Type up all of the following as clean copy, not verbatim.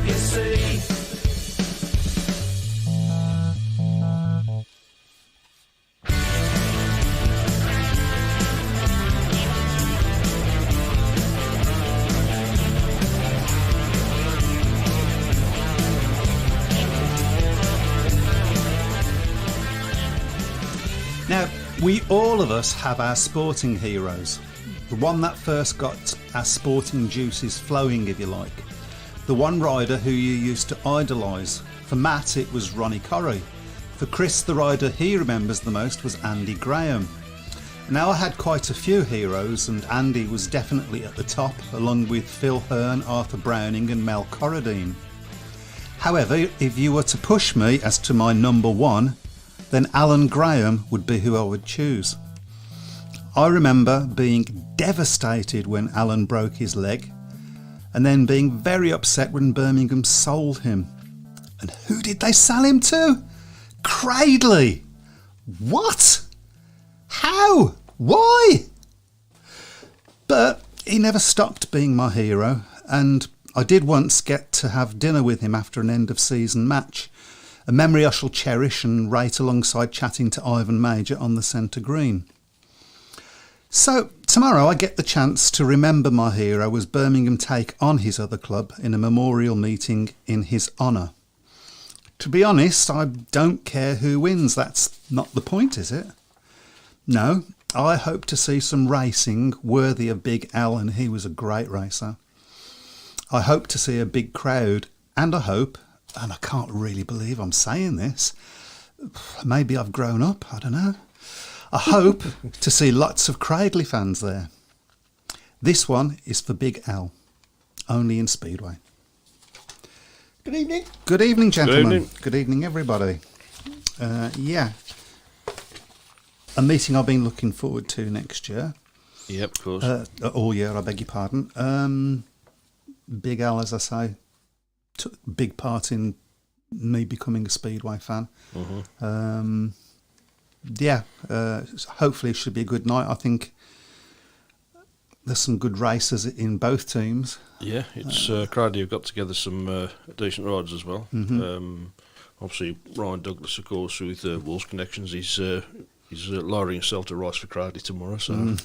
you see. Now, we all of us have our sporting heroes. The one that first got our sporting juices flowing, if you like. The one rider who you used to idolise. For Matt, it was Ronnie Corrie. For Chris, the rider he remembers the most was Andy Graham. Now, I had quite a few heroes, and Andy was definitely at the top, along with Phil Hearn, Arthur Browning and Mel Corradine. However, if you were to push me as to my number one, then Alan Graham would be who I would choose. I remember being devastated when Alan broke his leg, and then being very upset when Birmingham sold him. And who did they sell him to? Cradley! What? How? Why? But he never stopped being my hero, and I did once get to have dinner with him after an end-of-season match, a memory I shall cherish and rate alongside chatting to Ivan Major on the centre green. So, tomorrow I get the chance to remember my hero as Birmingham take on his other club in a memorial meeting in his honour. To be honest, I don't care who wins, that's not the point, is it? No, I hope to see some racing worthy of Big Al, and he was a great racer. I hope to see a big crowd, and I hope, and I can't really believe I'm saying this, maybe I've grown up, I don't know. I hope to see lots of Cradley fans there. This one is for Big Al, only in Speedway. Good evening. Good evening, gentlemen. Good evening. Good evening, everybody. Yeah, a meeting I've been looking forward to next year. Yep, of course. All year, I beg your pardon. Big Al, as I say, took a big part in me becoming a Speedway fan. Mm-hmm. Hopefully it should be a good night. I think there's some good racers in both teams. Yeah, it's Cradley have got together some decent riders as well. Mm-hmm. Obviously, Ryan Douglas, of course, with Wolves connections, he's lowering himself to race for Cradley tomorrow. So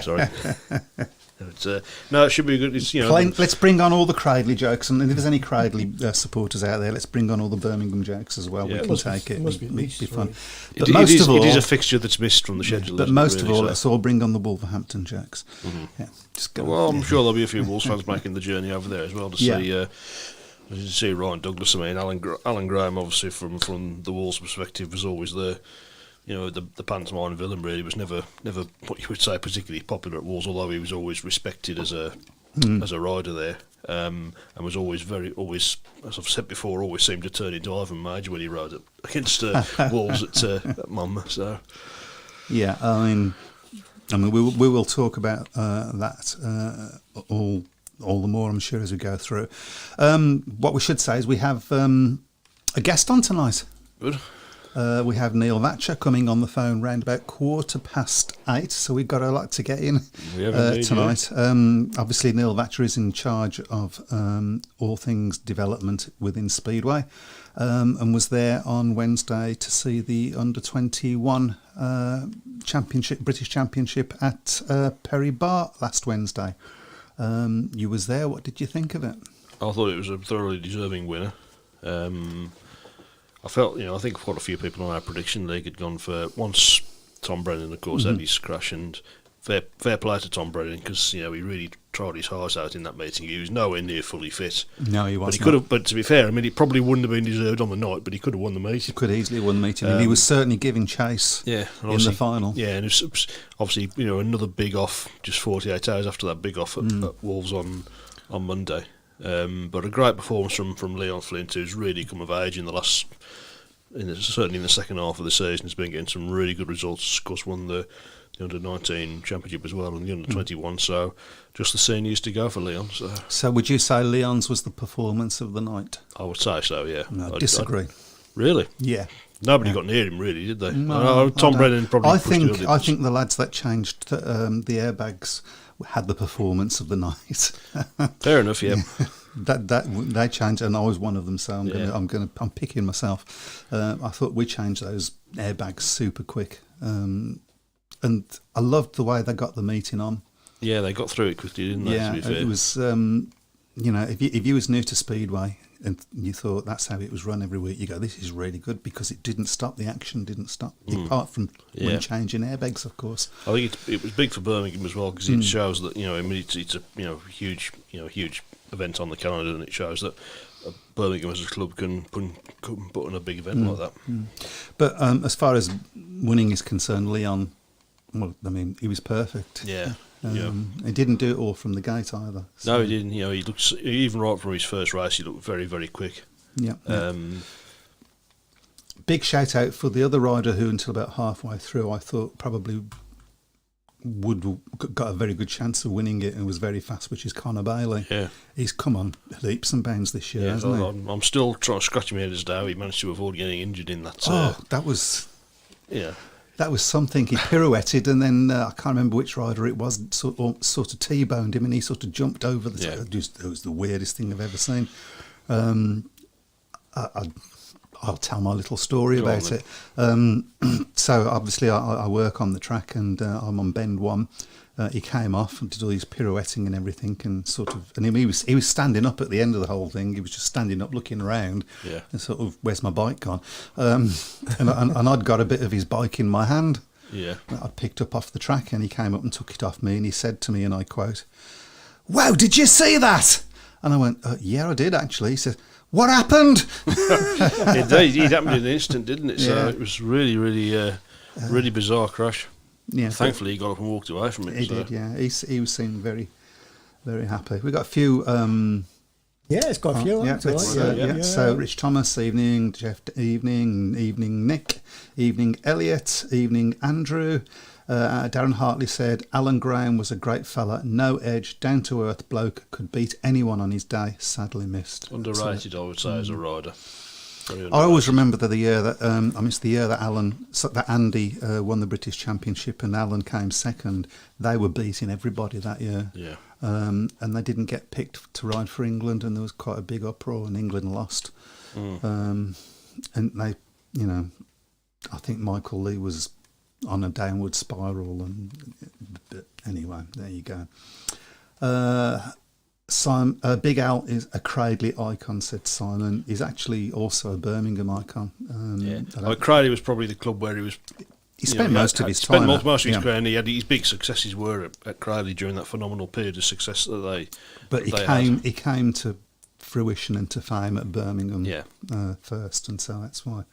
sorry. No, it should be good. It's, Let's bring on all the Cradley jokes, and if there's any Cradley supporters out there, let's bring on all the Birmingham jokes as well. Yeah. We can take it. Must be It'll be fun. It is a fixture that's missed from the schedule. But most of all, let's all bring on the Wolverhampton jokes. Mm-hmm. Yeah, just go. Well, I'm sure there'll be a few Wolves fans making the journey over there as well to see Ryan Douglas. I mean, Alan Graham, obviously from the Wolves' perspective, was always the pantomime villain. Really, was never what you would say particularly popular at Wolves, although he was always respected as a rider there, and was always, as I've said before, always seemed to turn into Ivan Major when he rode against Wolves at Mum. So yeah, I mean, we will talk about that all the more, I'm sure, as we go through. What we should say is we have a guest on tonight. Good. We have Neil Vacher coming on the phone round about 8:15, so we've got a lot to get in tonight. Yeah. Obviously, Neil Vacher is in charge of all things development within Speedway, and was there on Wednesday to see the under-21 British Championship at Perry Bar last Wednesday. You was there. What did you think of it? I thought it was a thoroughly deserving winner. I felt, I think quite a few people on our prediction league had gone for, once Tom Brennan, of course, had his crash, and fair play to Tom Brennan, because, he really tried his heart out in that meeting. He was nowhere near fully fit. No, he wasn't. But he could have, but to be fair, I mean, it probably wouldn't have been deserved on the night, but he could have won the meeting. He could easily have won the meeting, and he was certainly giving chase in the final. Yeah, and it was obviously, another big off, just 48 hours after that big off at Wolves on Monday. But a great performance from Leon Flint, who's really come of age in the last, certainly in the second half of the season. He's been getting some really good results. Of course, won the under-19 championship as well, and the under-21. So just the seniors to go for Leon. So would you say Leon's was the performance of the night? I would say so. Yeah. No, I disagree. Really? Yeah. Nobody got near him, really, did they? No, Tom Brennan probably. I think the lads that changed the airbags had the performance of the night. Fair enough. Yeah. That they changed, and I was one of them. So Yeah. I'm picking myself. I thought we changed those airbags super quick, and I loved the way they got the meeting on. Yeah, they got through it quickly, didn't they? Yeah, To be fair. it was. If you was new to Speedway and you thought that's how it was run every week, you go, this is really good because it didn't stop. The action didn't stop, apart from when changing airbags, of course. I think it was big for Birmingham as well because it shows that it's a huge event on the calendar, and it shows that Birmingham as a club can put on a big event like that. But as far as winning is concerned, Leon, well, I mean, he was perfect. Yeah. He didn't do it all from the gate either. No, he didn't. He looks, even right from his first race, he looked very, very quick. Yeah. Big shout out for the other rider who, until about halfway through, I thought probably got a very good chance of winning it and was very fast, which is Conor Bailey. Yeah. He's come on leaps and bounds this year, hasn't he? I'm still trying to scratch my head as to how he managed to avoid getting injured in that. That was... Yeah. That was something. He pirouetted, and then I can't remember which rider it was. Sort of T-boned him, and he sort of jumped over the. Yeah. It was the weirdest thing I've ever seen. I'll tell my little story about it. So obviously, I work on the track, and I'm on bend one. He came off and did all his pirouetting and everything, and he was standing up at the end of the whole thing. He was just standing up, looking around, and sort of, where's my bike gone? And I'd got a bit of his bike in my hand. Yeah, I'd picked up off the track, and he came up and took it off me, and he said to me, and I quote, "Wow, did you see that?" And I went, "Yeah, I did actually." He said, "What happened?" it happened in an instant, didn't it? So Yeah. it was really, really bizarre crash. Yeah, Thankfully, he got up and walked away from it. he did. Yeah, he was seeming very, very happy. We got a few. Yeah, it's got a few. So Rich Thomas, evening. Jeff, evening. Nick, evening. Elliot, evening. Andrew. Darren Hartley said Alan Graham was a great fella, no edge, down to earth bloke, could beat anyone on his day. Sadly missed. Underrated, I would say, as a rider. I always remember the year that it's the year that Andy won the British Championship and Alan came second. They were beating everybody that year. Yeah. And they didn't get picked to ride for England, and there was quite a big uproar, and England lost. And they, I think Michael Lee was on a downward spiral, but anyway, there you go. Big Al is a Cradley icon, said Simon. He's actually also a Birmingham icon. Cradley was probably the club where he was. He spent most of his time. Most of his career, and he had his big successes were at Cradley during that phenomenal period of success that they. But he came to fruition and to fame at Birmingham first, and so that's why.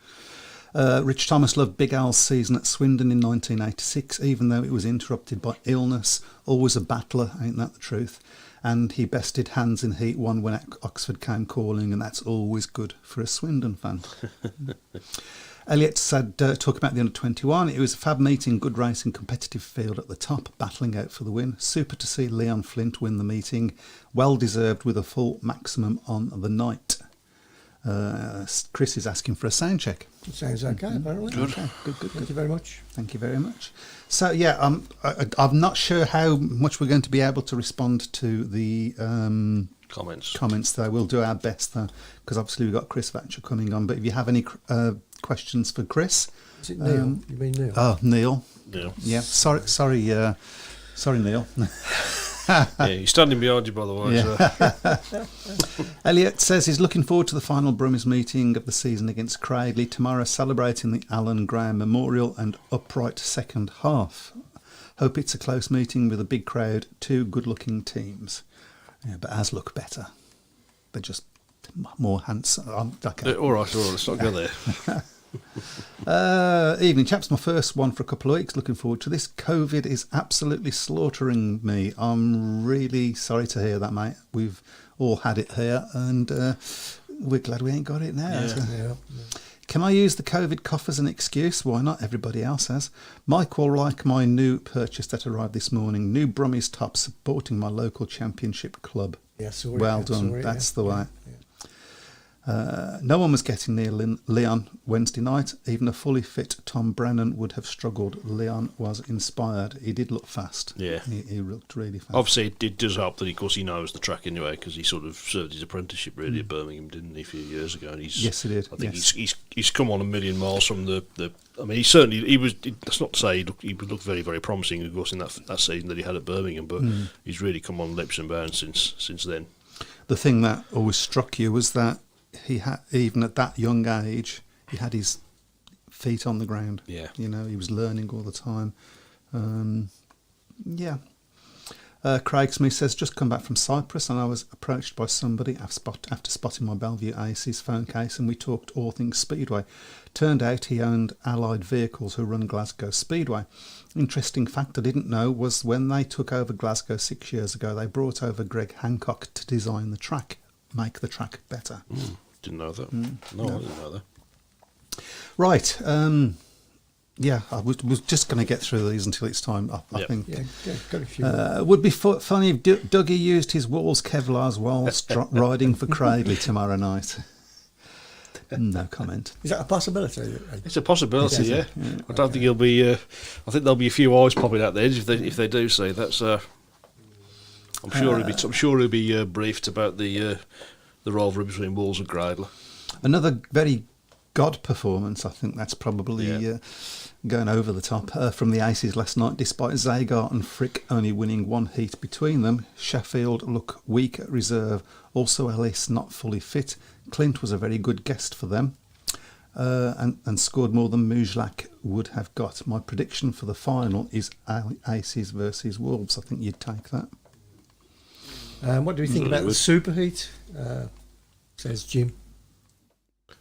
Rich Thomas loved Big Al's season at Swindon in 1986, even though it was interrupted by illness. Always a battler, ain't that the truth? And he bested Hands in Heat 1 when Oxford came calling, and that's always good for a Swindon fan. Elliot said, talk about the under-21, it was a fab meeting, good racing, competitive field at the top, battling out for the win. Super to see Leon Flint win the meeting. Well deserved with a full maximum on the night. Chris is asking for a sound check. It sounds okay, apparently. Good. Okay. Good. Thank you very much. Thank you very much. So, yeah, I'm not sure how much we're going to be able to respond to the comments, though. We'll do our best, though, because obviously we've got Chris Vacher coming on. But if you have any questions for Chris... Is it Neil? You mean Neil? Oh, Neil. Neil. Yeah, sorry, Neil. Yeah, he's standing behind you, by the way. Yeah. So. Elliot says he's looking forward to the final Brummies meeting of the season against Cradley tomorrow, celebrating the Alan Graham Memorial and upright second half. Hope it's a close meeting with a big crowd, two good-looking teams. Yeah, but ours look better. They're just more handsome. Okay. All right, let's not go there. Evening, chaps. My first one for a couple of weeks. Looking forward to this. COVID is absolutely slaughtering me. I'm really sorry to hear that, mate. We've all had it here, and we're glad we ain't got it now. Yeah. Can I use the COVID cough as an excuse? Why not? Everybody else has. Mike will like my new purchase that arrived this morning. New Brummies top supporting my local championship club. Yeah, well done. That's the way. No one was getting near Leon Wednesday night. Even a fully fit Tom Brennan would have struggled. Leon was inspired. He did look fast. Yeah. He looked really fast. Obviously, it does help that, of course, he knows the track anyway, because he sort of served his apprenticeship really at Birmingham, didn't he, a few years ago? And yes, he did. I think he's come on a million miles from the. I mean, he was. That's not to say he looked very, very promising, of course, in that season that he had at Birmingham, but he's really come on leaps and bounds since then. The thing that always struck you was that he had, even at that young age, he had his feet on the ground. Yeah. You know, he was learning all the time. Yeah. Craig Smith says, just come back from Cyprus and I was approached by somebody after spotting my Bellevue Aces phone case, and we talked all things Speedway. Turned out he owned Allied Vehicles who run Glasgow Speedway. Interesting fact I didn't know was when they took over Glasgow 6 years ago, they brought over Greg Hancock to design the track, make the track better. Didn't know that. No, I didn't know that. Right. Yeah, I was just going to get through these until it's time. I think. Yeah, got a few. Would be funny if Dougie used his Walls Kevlars whilst riding for Cradley tomorrow night. No comment. Is that a possibility? It's a possibility, yeah. I don't think he'll be. I think there'll be a few eyes popping out there if they do see that's. I'm sure he'll be briefed about the rivalry between Walls and Cradley. Another very God performance. I think that's probably going over the top from the Aces last night. Despite Zagar and Frick only winning one heat between them, Sheffield look weak at reserve. Also, Ellis not fully fit. Clint was a very good guest for them and scored more than Mujlak would have got. My prediction for the final is Aces versus Wolves. I think you'd take that. What do we think about the superheat? Says Jim.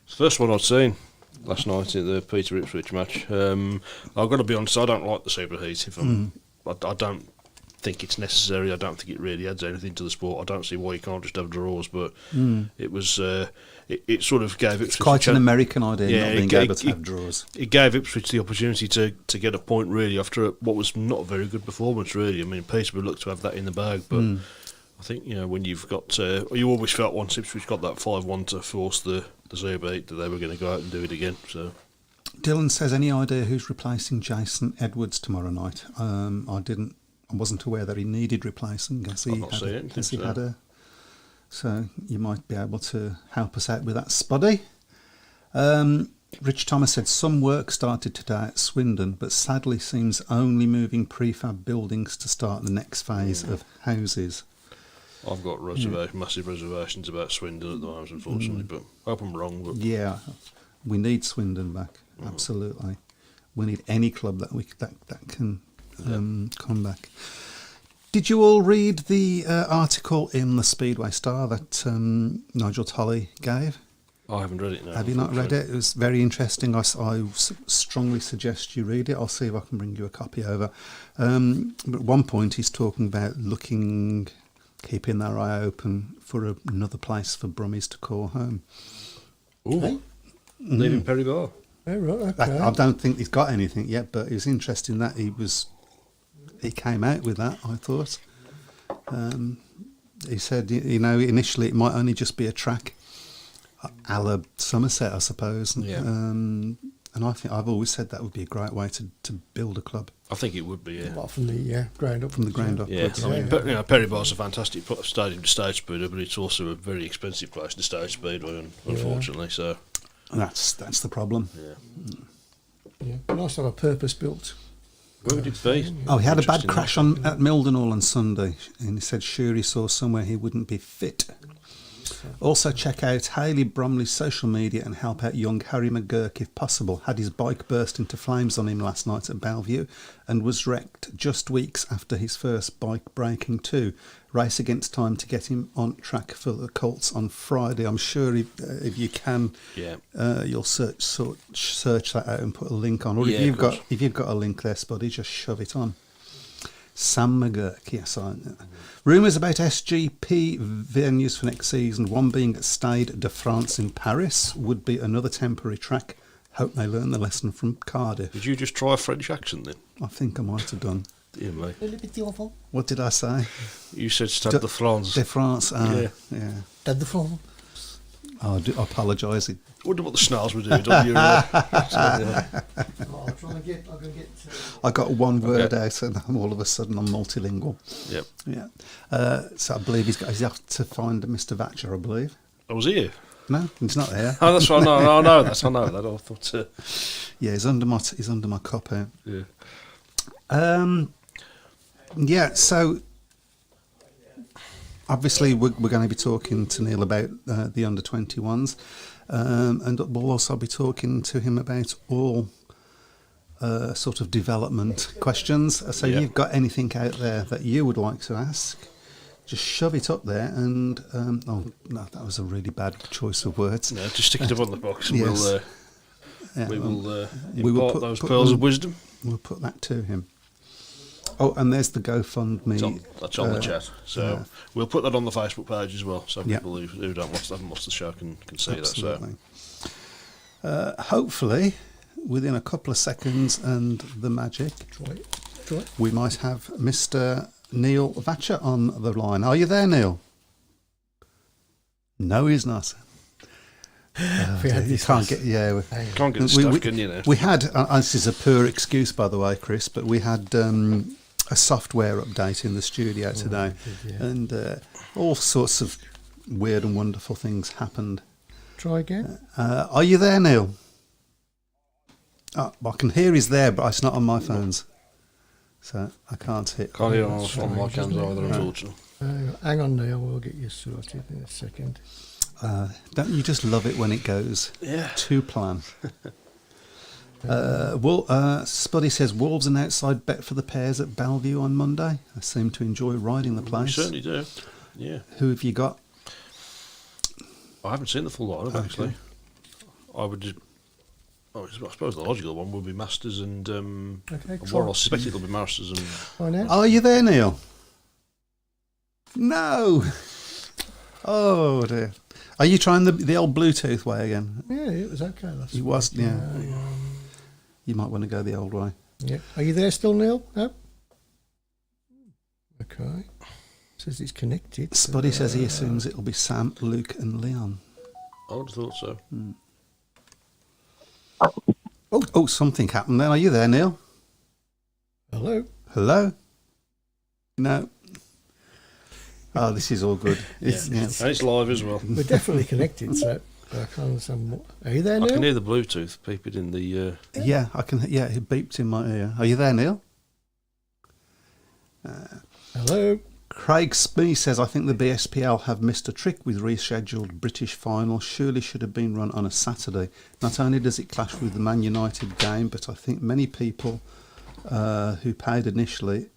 It's the first one I'd seen last night at the Peterborough Ipswich match. I've got to be honest, I don't like the superheat. I don't think it's necessary. I don't think it really adds anything to the sport. I don't see why you can't just have draws, but it was it sort of gave Ipswich. It's quite an American idea, not being able to have draws. It gave Ipswich the opportunity to get a point really after what was not a very good performance really. I mean, Peterborough looked to have that in the bag, but I think when you've got, you always felt once Ipswich got that 5-1 to force the Z-beat that they were going to go out and do it again. So, Dylan says, any idea who's replacing Jason Edwards tomorrow night? I wasn't aware that he needed replacing. So you might be able to help us out with that, Spuddy. Rich Thomas said some work started today at Swindon, but sadly seems only moving prefab buildings to start the next phase of houses. I've got massive reservations about Swindon at the moment, unfortunately, but I hope I'm wrong. But yeah, we need Swindon back. Absolutely, we need any club that can come back. Did you all read the article in the Speedway Star that Nigel Tolley gave? I haven't read it now. Have you not read it? It was very interesting. I strongly suggest you read it. I'll see if I can bring you a copy over. But at one point he's talking about keeping their eye open for another place for Brummies to call home. Ooh. Hey? Leaving Peterborough. Oh, right, okay. I don't think he's got anything yet, but it was interesting that he came out with that, I thought. He said, initially it might only just be a track a la Somerset, I suppose. Yeah. And I think I've always said that would be a great way to build a club. I think it would be, yeah. Well, from the ground up. From the ground up. Yeah, Pettiboro's a fantastic stadium to stage speedway, but it's also a very expensive place to stage speedway, unfortunately. So that's the problem. Yeah, nice to have a purpose-built. Where would it be? Oh, he had a bad crash at Mildenhall on Sunday, and he said sure he saw somewhere he wouldn't be fit. Also check out Hayley Bromley's social media and help out young Harry McGurk if possible. Had his bike burst into flames on him last night at Bellevue and was wrecked just weeks after his first bike breaking too. Race against time to get him on track for the Colts on Friday. I'm sure if you can, you'll search that out and put a link on. Or if you've got a link there, Spuddy, just shove it on. Sam McGurk, yes. Rumours about SGP venues for next season, one being at Stade de France in Paris, would be another temporary track. Hope they learn the lesson from Cardiff. Did you just try a French accent then? I think I might have done. Yeah, mate. What did I say? You said Stade de France. De France, yeah. Stade de France. I do apologise. Wonder what the snarls were doing. Don't you? I'll try and get. I'm going to get. I got one word out, and all of a sudden I'm multilingual. Yep. Yeah. So I believe he's off to find Mr. Vacher, I believe. I was here. No, he's not there. Oh, that's right. No, I know that. I thought. Yeah, he's under my cup here. Yeah. Yeah. So obviously we're going to be talking to Neil about the under-21s, and we'll also be talking to him about all sort of development questions. So you've got anything out there that you would like to ask? Just shove it up there, and oh no, that was a really bad choice of words. No, just stick it up on the box, and Yes. we will will put those pearls of wisdom. We'll put that to him. Oh, and there's the GoFundMe. That's on the chat. So we'll put that on the Facebook page as well, so people who haven't watched the show can see Absolutely. that. So Hopefully, within a couple of seconds and the magic, Try. we might have Mr. Neil Vacher on the line. Are you there, Neil? No, he's not. You can't get. Yeah, can't get the stuff, can you? Now? We had. This is a poor excuse, by the way, Chris, but we had a software update in the studio today, and all sorts of weird and wonderful things happened. Try again. Are you there, Neil? I can hear he's there, but it's not on my phones, so I can't hit. Can't hear on my cams either, unfortunately. Hang on, Neil. We'll get you sorted in a second. Don't you just love it when it goes to plan? Spuddy says Wolves an outside bet for the Pairs at Bellevue on Monday. I seem to enjoy riding the place. We certainly do. Yeah. Who have you got? I haven't seen the full lineup actually. I would just. I suppose the logical one would be Masters and. I suspect it'll be Masters and. Are you there, Neil? No. Oh dear. Are you trying the old Bluetooth way again? Yeah, it was okay last week. It was, yeah. You might want to go the old way. Yeah. Are you there still, Neil? No? Okay. Says it's connected. Spuddy says he assumes it'll be Sam, Luke and Leon. I would have thought so. Oh, something happened then. Are you there, Neil? Hello? Hello? No. Oh, this is all good. And it's live as well. We're definitely connected, so I can't understand what. Are you there, Neil? I can hear the Bluetooth beeping in the. Yeah, I can. Yeah, it beeped in my ear. Are you there, Neil? Hello? Craig Smee says, I think the BSPL have missed a trick with rescheduled British final. Surely should have been run on a Saturday. Not only does it clash with the Man United game, but I think many people who paid initially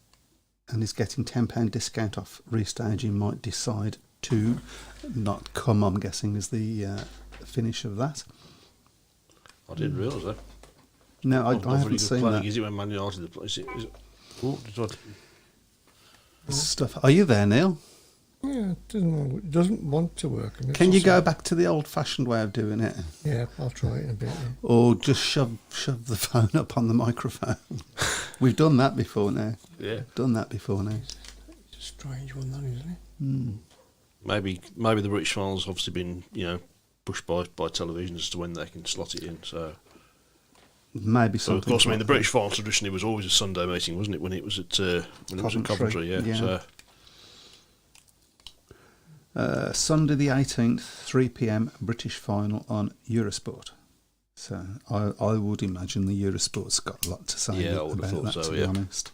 and is getting £10 discount off restaging might decide to not come, I'm guessing, is the finish of that. I didn't realise that. No, I haven't seen that. Is it when Man United is it? Stuff. Are you there, Neil? Yeah, it doesn't want to work. I mean, Can you go back to the old-fashioned way of doing it? Yeah, I'll try it in a bit. Yeah. Or just shove the phone up on the microphone. We've done that before now. Yeah. Done that before now. It's a strange one, though, isn't it? Maybe the British finals obviously been pushed by television as to when they can slot it in. So maybe so something. of course, I mean the like British final traditionally was always a Sunday meeting, wasn't it? When it was at Coventry, yeah. So. Sunday the 18th, 3 p.m. British final on Eurosport. So I would imagine the Eurosport's got a lot to say about that, to be honest.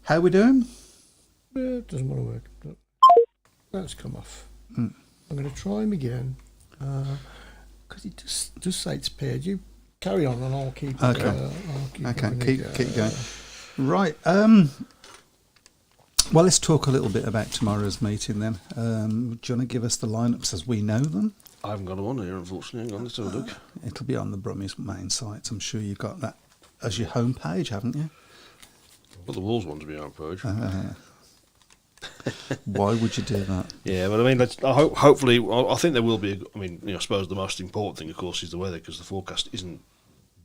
How we doing? Yeah, it doesn't want to work. But that's come off. I'm going to try him again because it does say it's paired. You carry on and I'll keep. Okay. Keep going. Right. Well, let's talk a little bit about tomorrow's meeting then. Do you want to give us the lineups as we know them? I haven't got them on here, unfortunately. Hang on, let's have a look. It'll be on the Brummie's main site. I'm sure you've got that as your home page, haven't you? Well, the Wolves one to be on page. Why would you do that? Yeah, but I mean, hopefully, I think there will be. I suppose the most important thing, of course, is the weather, because the forecast isn't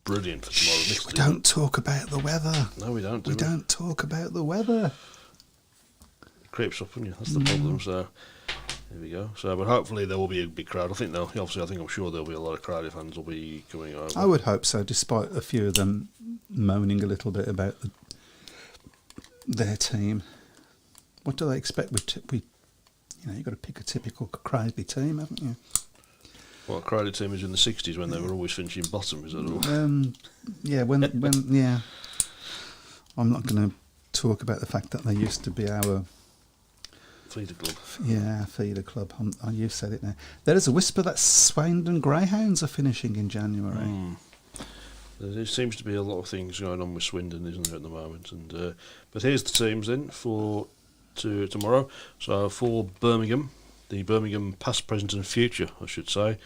brilliant for tomorrow. We don't talk about the weather. No, we don't. We don't talk about the weather. It creeps up on you. That's the problem. So, There we go. So, but hopefully there will be a big crowd. I think I'm sure there'll be a lot of Crawley fans will be coming over. I would hope so, despite a few of them moaning a little bit about their team. What do they expect? You've got to pick a typical Crawley team, haven't you? Well, Crawley team was in the 60s when they were always finishing bottom, is that all? Yeah. I'm not going to talk about the fact that they used to be our Feeder club. Yeah, feeder club. You've said it now. There is a whisper that Swindon Greyhounds are finishing in January. There seems to be a lot of things going on with Swindon, isn't there, at the moment? And but here's the teams then for tomorrow. So for Birmingham, the Birmingham past, present and future, I should say.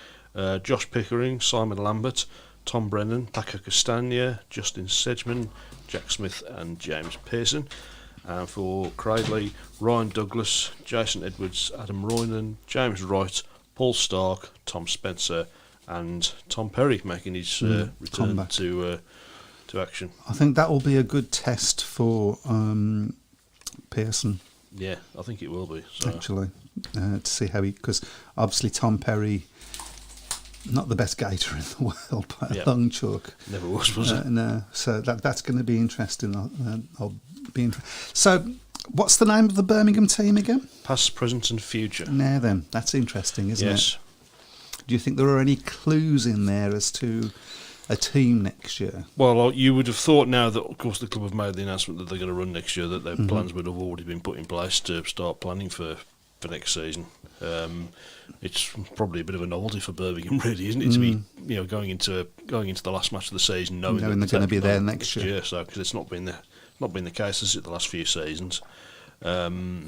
Josh Pickering, Simon Lambert, Tom Brennan, Paco Castagna, Justin Sedgman, Jack Smith and James Pearson. And for Cradley, Ryan Douglas, Jason Edwards, Adam Roynan, James Wright, Paul Stark, Tom Spencer and Tom Perry making his return to action. I think that will be a good test for Pearson. Yeah, I think it will be. So. Actually, to see how because obviously Tom Perry, not the best gaiter in the world by a long chalk. Never was it? No, so that's going to be interesting. I'll be interested. So, what's the name of the Birmingham team again? Past, present and future. Now then, that's interesting, isn't it? Yes. Do you think there are any clues in there as to a team next year? Well, you would have thought now that, of course, the club have made the announcement that they're going to run next year, that their plans would have already been put in place to start planning for next season. It's probably a bit of a novelty for Birmingham, really, isn't it, to be going into the last match of the season knowing that they're going to be there next year. So because it's not been the case, has it, the last few seasons. So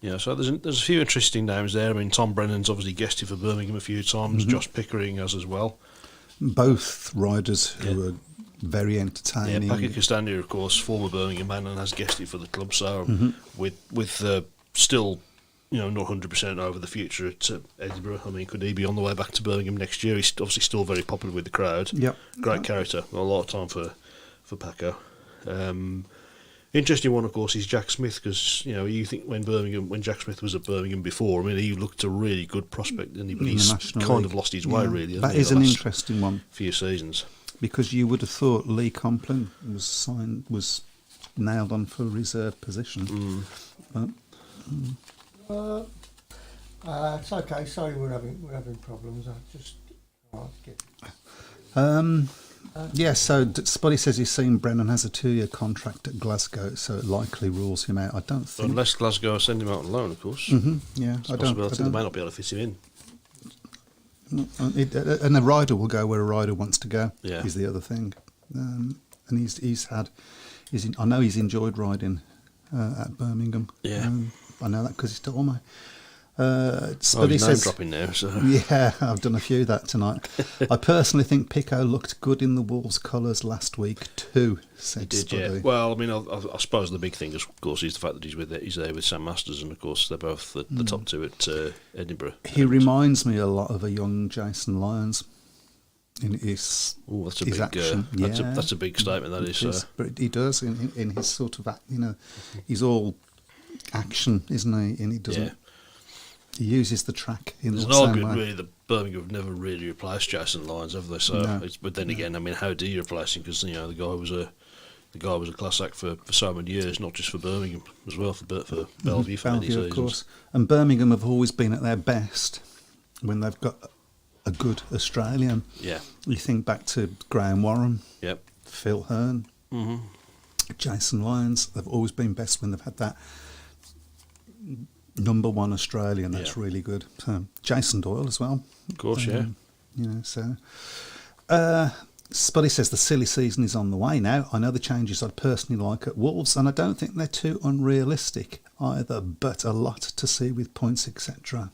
there's a few interesting names there. I mean, Tom Brennan's obviously guested for Birmingham a few times. Josh Pickering has as well. Both riders who are very entertaining. Yeah, Paco Castagna, of course, former Birmingham man and has guested for the club. So with still, not 100% over the future at Edinburgh. I mean, could he be on the way back to Birmingham next year? He's obviously still very popular with the crowd. Yep. Great character. A lot of time for Paco. Interesting one, of course, is Jack Smith, because you think when Jack Smith was at Birmingham before, I mean, he looked a really good prospect, didn't he? But he's kind of lost his way, really. That is an interesting one. Few seasons, because you would have thought Lee Complin was nailed on for reserve position. It's okay. Sorry, we're having problems. I just can't get. So Spuddy says he's seen Brennan has a 2-year contract at Glasgow, so it likely rules him out. I don't think. Unless Glasgow send him out on loan, of course. Yeah, I don't. They might not be able to fit him in. And a rider will go where a rider wants to go. Yeah. Is the other thing, and I know he's enjoyed riding at Birmingham. Yeah. I know that because he's told me. Spuddy he's says, dropping there. So. Yeah, I've done a few of that tonight. I personally think Pico looked good in the Wolves' colours last week too. Said he did, Spuddy. yeah. Well, I mean, I suppose the big thing, of course, is the fact that he's there with Sam Masters, and of course they're both the top two at Edinburgh. He reminds me a lot of a young Jason Lyons in his that's a his big action. that's a big statement. That is. But he does in his sort of he's all action, isn't he? And he doesn't. Yeah. He uses the track in the same way. There's no good, really. The Birmingham have never really replaced Jason Lyons, have they? So, No. but then again, I mean, how do you replace him? Because the guy was a class act for so many years, not just for Birmingham as well, for Bellevue for many Bellevue, seasons. of course. And Birmingham have always been at their best when they've got a good Australian. Yeah. You think back to Graham Warren, Yep. Phil Hearn, Jason Lyons. They've always been best when they've had that number one Australian. That's really good. So, Jason Doyle as well. Of course, yeah. Spuddy says the silly season is on the way now. I know the changes I'd personally like at Wolves, and I don't think they're too unrealistic either, but a lot to see with points, etc.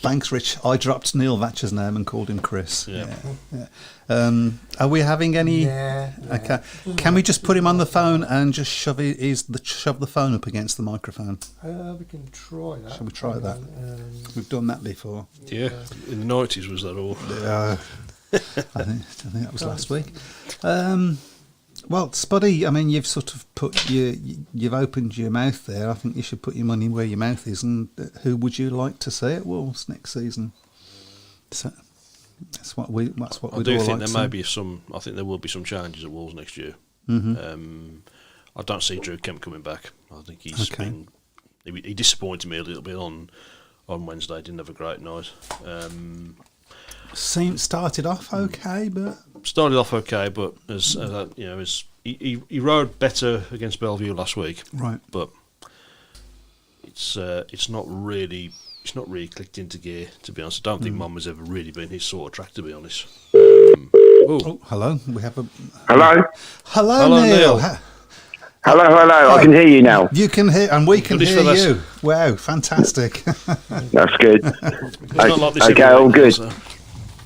Thanks, Rich. I dropped Neil Vacher's name and called him Chris. Yeah. Are we having any? Yeah. Okay. Can we just put him on the phone and just shove the phone up against the microphone? We can try that. Shall we try that? We've done that before. Yeah. In the 90s, was that all? I think that was last week. Well, Spuddy, I mean, you've sort of you've opened your mouth there. I think you should put your money where your mouth is. And who would you like to see at Wolves next season? So that's what we'd all like to see. I do think there may be some. I think there will be some changes at Wolves next year. Mm-hmm. I don't see Drew Kemp coming back. I think he's been. He disappointed me a little bit on Wednesday. Didn't have a great night. Started off okay, but as he rode better against Bellevue last week, right? But it's not really clicked into gear, to be honest. I don't think Mum has ever really been his sort of track, to be honest. Hello, we have a Hello, Neil. Hello. I can hear you now. You can hear, and we can hear you. Wow, fantastic! That's good. Okay, all good. So.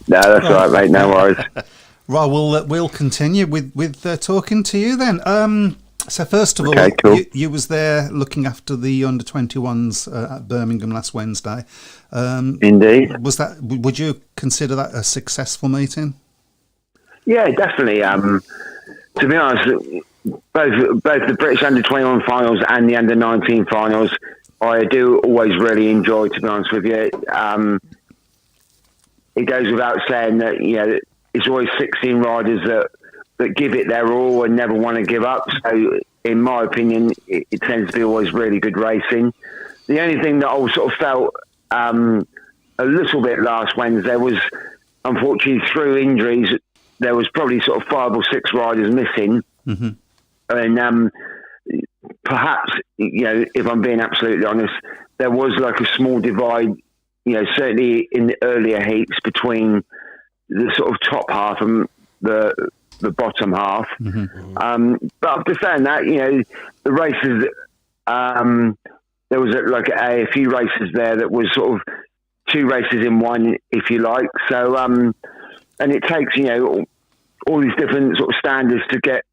No, that's all right, mate. No worries. Right, we'll continue with talking to you then. So first of all, cool. you was there looking after the under-21s at Birmingham last Wednesday. Indeed. Would you consider that a successful meeting? Yeah, definitely. To be honest, both the British under-21 finals and the under-19 finals, I do always really enjoy. To be honest with you, it goes without saying that it's always 16 riders that give it their all and never want to give up. So, in my opinion, it tends to be always really good racing. The only thing that I sort of felt a little bit last Wednesday was, unfortunately, through injuries, there was probably sort of 5 or 6 riders missing. Mm-hmm. And perhaps, if I'm being absolutely honest, there was like a small divide, certainly in the earlier heats between the sort of top half and the bottom half. Mm-hmm. But after saying that, the races, there was a few races there that was sort of 2 races in one, if you like. So, and it takes, all these different sort of standards to get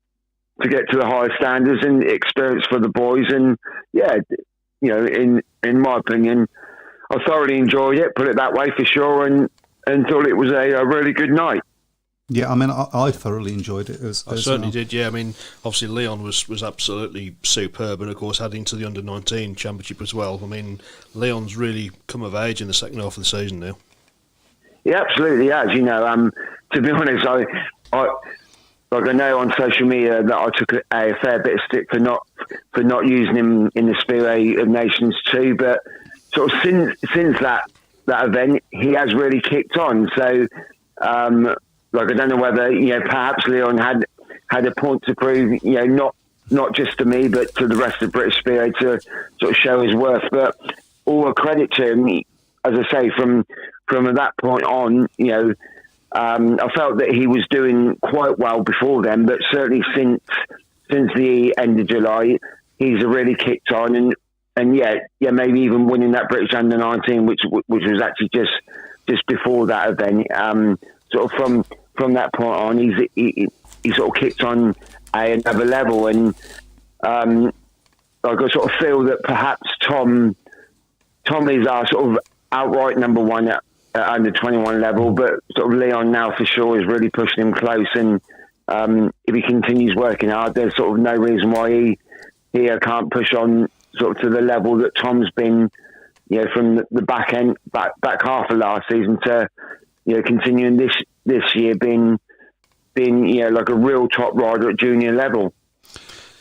to the higher standards and experience for the boys. And in my opinion, I thoroughly enjoyed it, put it that way for sure, and thought it was a really good night. Yeah, I mean, I thoroughly enjoyed it. I certainly did, yeah. I mean, obviously Leon was absolutely superb, and of course adding to the under-19 championship as well. I mean, Leon's really come of age in the second half of the season now. He absolutely has. To be honest, I know on social media that I took a fair bit of stick for not using him in the Speedway of Nations too, but sort of since that event, he has really kicked on. So, I don't know whether perhaps Leon had a point to prove, not just to me, but to the rest of British Speedway to sort of show his worth. But all the credit to him, as I say, from that point on, I felt that he was doing quite well before then, but certainly since the end of July, he's really kicked on, and maybe even winning that British Under-19, which was actually just before that event. Sort of from that point on, he sort of kicked on another level, and I sort of feel that perhaps Tom is our sort of outright number one at under 21 level, but sort of Leon now for sure is really pushing him close, and if he continues working hard, there's sort of no reason why he can't push on sort of to the level that Tom's been, from the back half of last season to continuing this year being like a real top rider at junior level.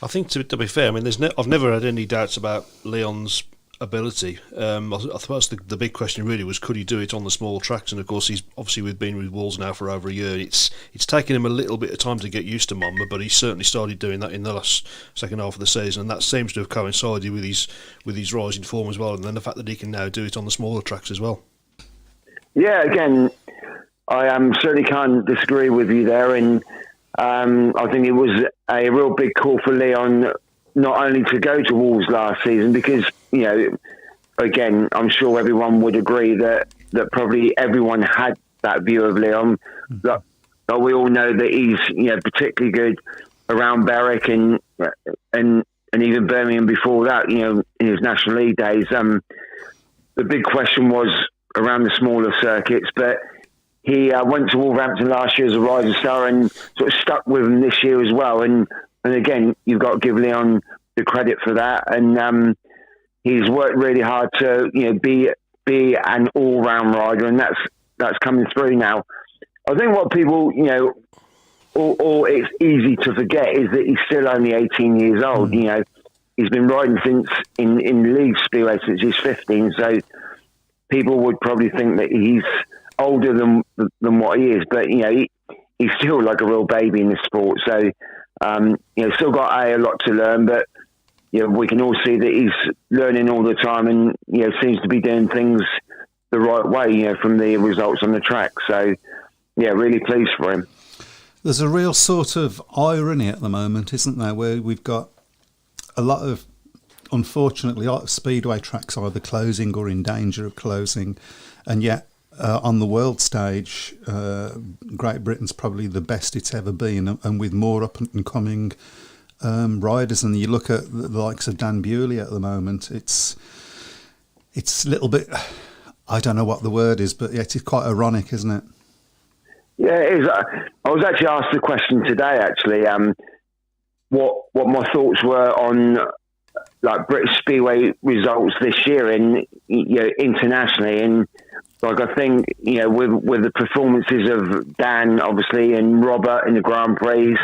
I think to be fair, I mean, I've never had any doubts about Leon's ability. I suppose the big question really was, could he do it on the small tracks? And of course, he's obviously been with Wolves now for over a year. It's taken him a little bit of time to get used to Monmouth, but he certainly started doing that in the second half of the season, and that seems to have coincided with his rising form as well. And then the fact that he can now do it on the smaller tracks as well. Yeah, again, I certainly can't disagree with you there, and I think it was a real big call for Leon not only to go to Wolves last season, because, again, I'm sure everyone would agree that probably everyone had that view of Leon. But we all know that he's, particularly good around Berwick and even Birmingham before that, in his National League days. The big question was around the smaller circuits, but he went to Wolverhampton last year as a rising star and sort of stuck with him this year as well. And again, you've got to give Leon the credit for that. And he's worked really hard to be an all-round rider, and that's coming through now. I think what people or it's easy to forget is that he's still only 18 years old. He's been riding since in league speedway since he's 15. So people would probably think that he's older than what he is, but he's still like a real baby in the sport. So still got a lot to learn, but we can all see that he's learning all the time, and seems to be doing things the right way. From the results on the track. So really pleased for him. There's a real sort of irony at the moment, isn't there, where we've got a lot of, unfortunately, a lot of speedway tracks either closing or in danger of closing, and yet on the world stage, Great Britain's probably the best it's ever been, and with more up and coming riders. And you look at the likes of Dan Bewley at the moment, it's a little bit, I don't know what the word is, but it's quite ironic, isn't it? Yeah, it is. I was actually asked the question today, actually, what my thoughts were on like British Speedway results this year and internationally, and like I think with the performances of Dan obviously and Robert in the Grand Prix,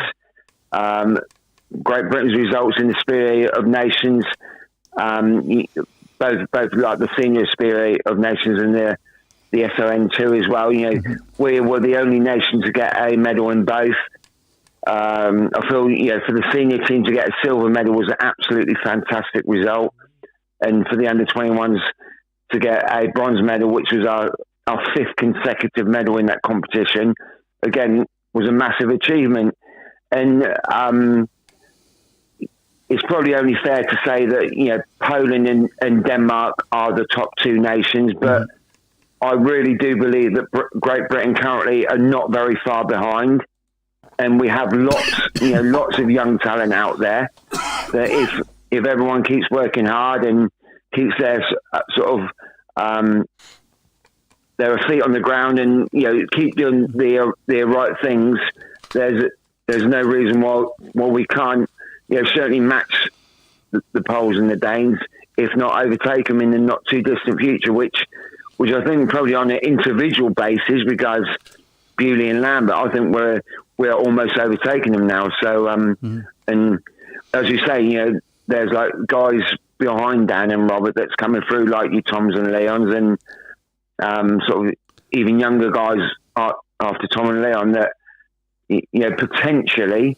Great Britain's results in the Speedway of Nations, both like the senior Speedway of Nations and the SON2 as well. We were the only nation to get a medal in both. I feel for the senior team to get a silver medal was an absolutely fantastic result, and for the under-21s to get a bronze medal, which was our fifth consecutive medal in that competition, again was a massive achievement. And it's probably only fair to say that Poland and Denmark are the top two nations, but I really do believe that Great Britain currently are not very far behind, and we have lots of young talent out there. That if everyone keeps working hard and keeps their sort of their feet on the ground and keep doing the right things, there's no reason why we can't certainly match the Poles and the Danes, if not overtake them in the not too distant future, which I think probably on an individual basis, regards Bewley and Lambert, I think we're almost overtaking them now. So and as you say, there's like guys behind Dan and Robert that's coming through, like you Toms and Leons, and sort of even younger guys after Tom and Leon that potentially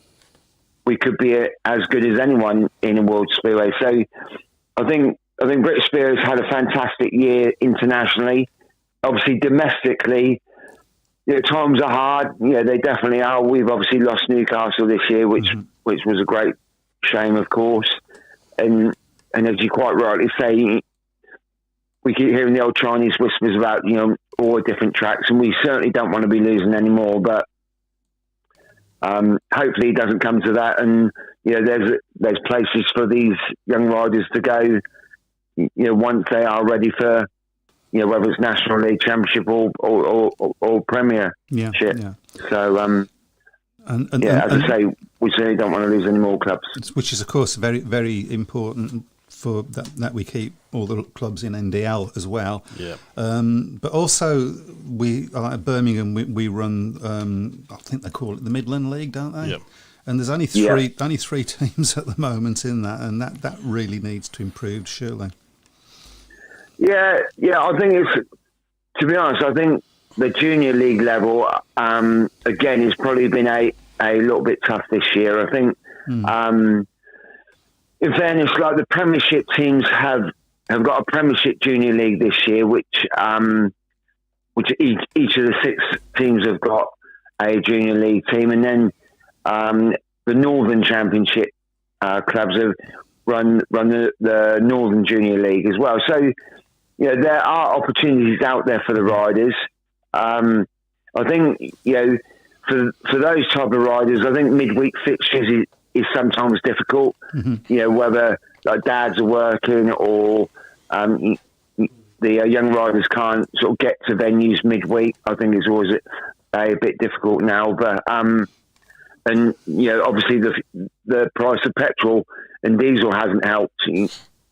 we could be as good as anyone in a World Speedway. So I think British Speedway has had a fantastic year internationally. Obviously, domestically, times are hard. They definitely are. We've obviously lost Newcastle this year, which was a great shame, of course. And as you quite rightly say, we keep hearing the old Chinese whispers about all the different tracks, and we certainly don't want to be losing any more. But hopefully, it doesn't come to that. And there's places for these young riders to go. Once they are ready for, whether it's National League Championship or Premiership. Yeah. So, as I say, we certainly don't want to lose any more clubs. Which is, of course, very, very important for that we keep all the clubs in NDL as well. Yeah. But also, we like Birmingham. We run. I think they call it the Midland League, don't they? Yeah. And there's only three teams at the moment in that, and that really needs to improve, surely. Yeah. I think to be honest, I think the junior league level, again, has probably been a little bit tough this year. I think, in fairness, like the Premiership teams have got a Premiership junior league this year, which each of the 6 teams have got a junior league team, and then the Northern Championship clubs have run the Northern Junior League as well. So, there are opportunities out there for the riders. I think, for those type of riders, I think midweek fixtures is sometimes difficult. Whether like dads are working or the young riders can't sort of get to venues midweek. I think it's always a bit difficult now. But and obviously the price of petrol and diesel hasn't helped,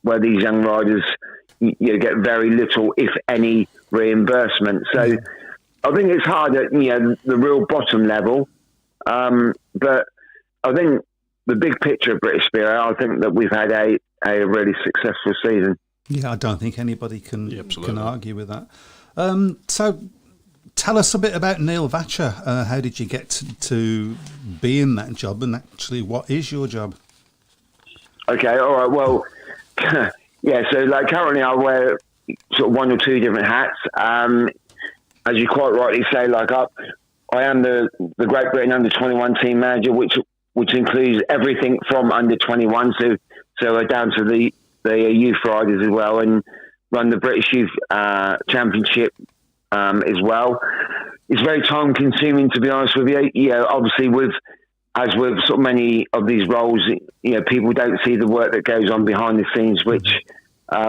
where these young riders get very little, if any, reimbursement. So I think it's hard at the real bottom level. But I think the big picture of British Speedway, I think that we've had a really successful season. Yeah, I don't think anybody can argue with that. So tell us a bit about Neil Vacher. How did you get to be in that job, and actually what is your job? Okay, all right. Well, yeah, so like currently I wear sort of one or two different hats. As you quite rightly say, like I am the Great Britain under-21 team manager, which includes everything from under-21, so down to the youth riders as well, and run the British Youth Championship as well. It's very time consuming, to be honest with you. Obviously as with sort of many of these roles, people don't see the work that goes on behind the scenes, which I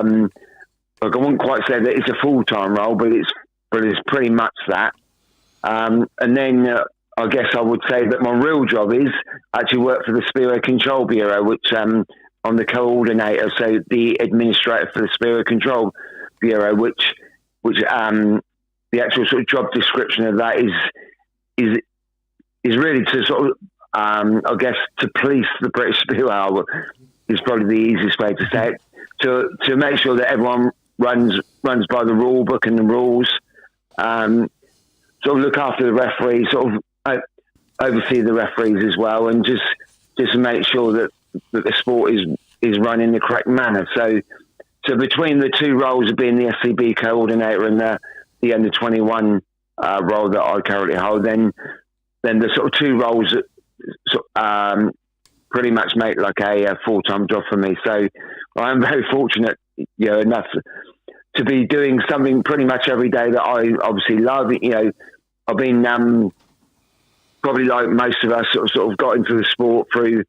wouldn't quite say that it's a full-time role, but it's pretty much that. And then I guess I would say that my real job is actually work for the Speedway Control Bureau, which I'm the so the administrator for the Speedway Control Bureau, which the actual sort of job description of that is really to sort of I guess to police the British Speedway is probably the easiest way to say it. To make sure that everyone runs by the rule book and the rules. Sort of look after the referees, sort of oversee the referees as well, and just to make sure that the sport is run in the correct manner. So between the two roles of being the SCB coordinator and the under-21 role that I currently hold, then the sort of two roles pretty much make like a full-time job for me. So I am very fortunate, enough to be doing something pretty much every day that I obviously love. I've been probably like most of us sort of got into the sport through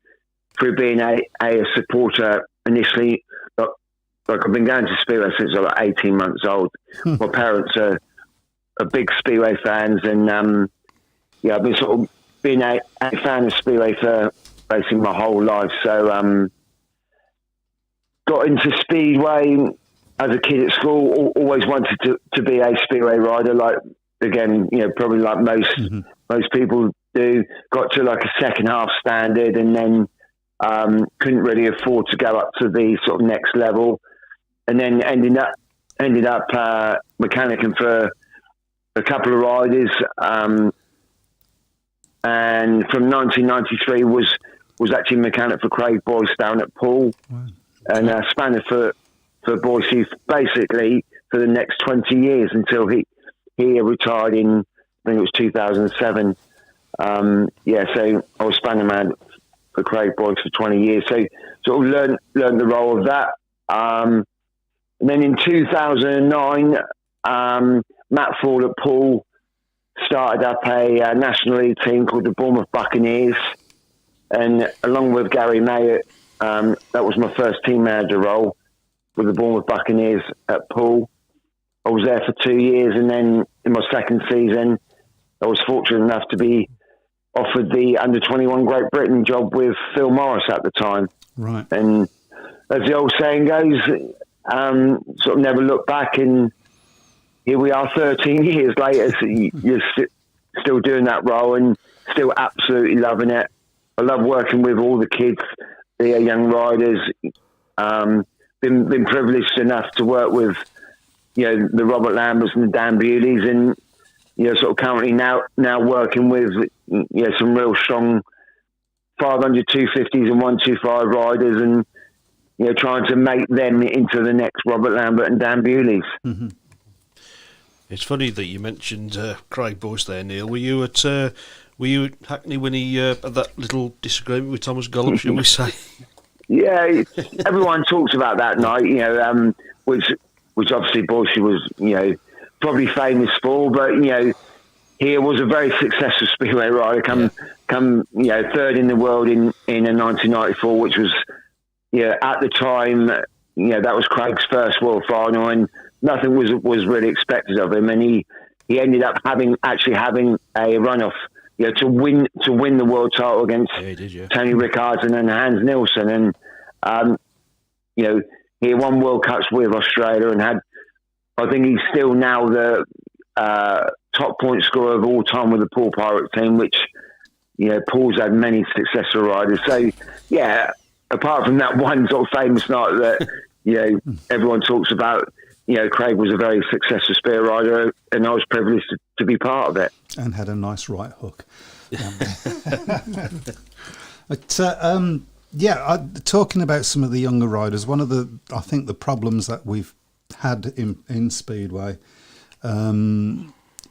being a supporter initially. Like I've been going to Speedway since I was 18 months old. My parents are big Speedway fans, and I've been sort of being a fan of Speedway for basically my whole life. So got into Speedway as a kid at school. Always wanted to be a Speedway rider. Like again, probably like most people do. Got to like a second half standard, and then couldn't really afford to go up to the sort of next level, and then ended up mechanicing for a couple of riders, and from 1993 was actually mechanic for Craig Boyce down at Poole. Wow. And spanner for Boyce basically for the next 20 years until he retired in, I think it was 2007. So I was spanner man for Craig Boyce for 20 years. So sort of learned the role of that. And then in 2009, Matt Ford at Poole started up a National League team called the Bournemouth Buccaneers. And along with Gary May, that was my first team manager role with the Bournemouth Buccaneers at Poole. I was there for 2 years, and then in my second season, I was fortunate enough to be offered the under-21 Great Britain job with Phil Morris at the time. Right. And as the old saying goes, sort of never look back, and here we are 13 years later, so you're still doing that role and still absolutely loving it. I love working with all the kids, the young riders. Been privileged enough to work with, the Robert Lamberts and the Dan Bewleys, and sort of currently now working with some real strong 500, 250s and 125 riders, and trying to make them into the next Robert Lambert and Dan Bewleys. Mm-hmm. It's funny that you mentioned Craig Boyce there, Neil. Were you at Hackney when he had that little disagreement with Thomas Gollop, shall we say? Yeah, everyone talks about that night, which obviously Boyce was, probably famous for, but he was a very successful Speedway rider. Come third in the world in 1994, which was at the time that was Craig's first world final, and nothing was really expected of him, and he ended up having a runoff, to win the world title against Tony Rickardson and Hans Nielsen, and he won World Cups with Australia and I think he's still now the top point scorer of all time with the Paul Pirate team, which Paul's had many successful riders. So apart from that one sort of famous night that everyone talks about. Craig was a very successful spear rider, and I was privileged to be part of it. And had a nice right hook. But talking about some of the younger riders, one of the problems that we've had in Speedway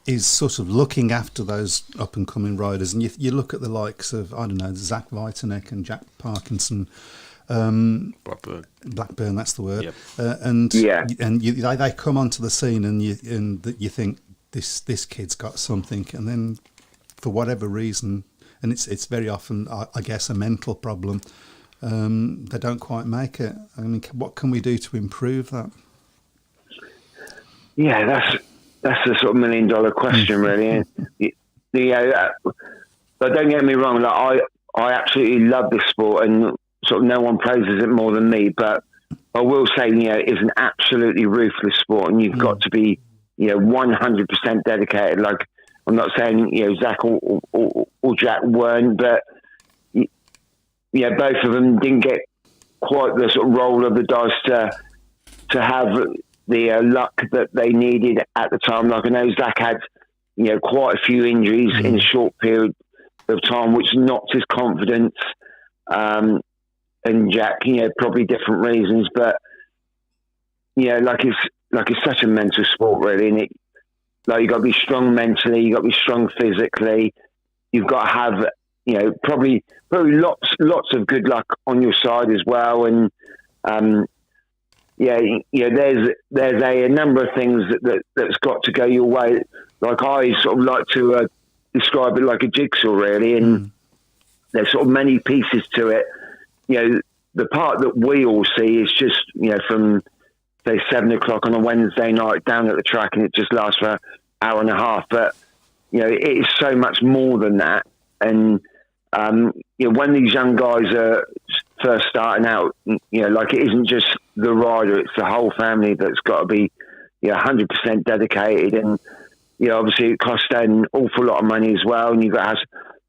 is sort of looking after those up and coming riders, and you look at the likes of Zach Vitanek and Jack Parkinson. Blackburn, that's the word. Yep. They come onto the scene, and you think this kid's got something, and then for whatever reason, and it's very often, I guess, a mental problem. They don't quite make it. I mean, what can we do to improve that? Yeah, that's the sort of $1 million question, really. But don't get me wrong, I absolutely love this sport, and sort of no one praises it more than me, but I will say, it's an absolutely ruthless sport, and you've got to be, 100% dedicated. Like, I'm not saying, Zach or Jack weren't, but both of them didn't get quite the sort of roll of the dice to have the luck that they needed at the time. Like, I know Zach had, quite a few injuries in a short period of time, which knocked his confidence. And Jack, probably different reasons, but it's such a mental sport, really, and you've got to be strong mentally, you've got to be strong physically, you've got to have probably lots of good luck on your side as well, and there's a number of things that's got to go your way. Like, I sort of like to describe it like a jigsaw, really, and there's sort of many pieces to it. The part that we all see is just, from, say, 7 o'clock on a Wednesday night down at the track, and it just lasts for an hour and a half. But, it is so much more than that. And, when these young guys are first starting out, it isn't just the rider, it's the whole family that's got to be, 100% dedicated. And, obviously it costs an awful lot of money as well. And you've got to have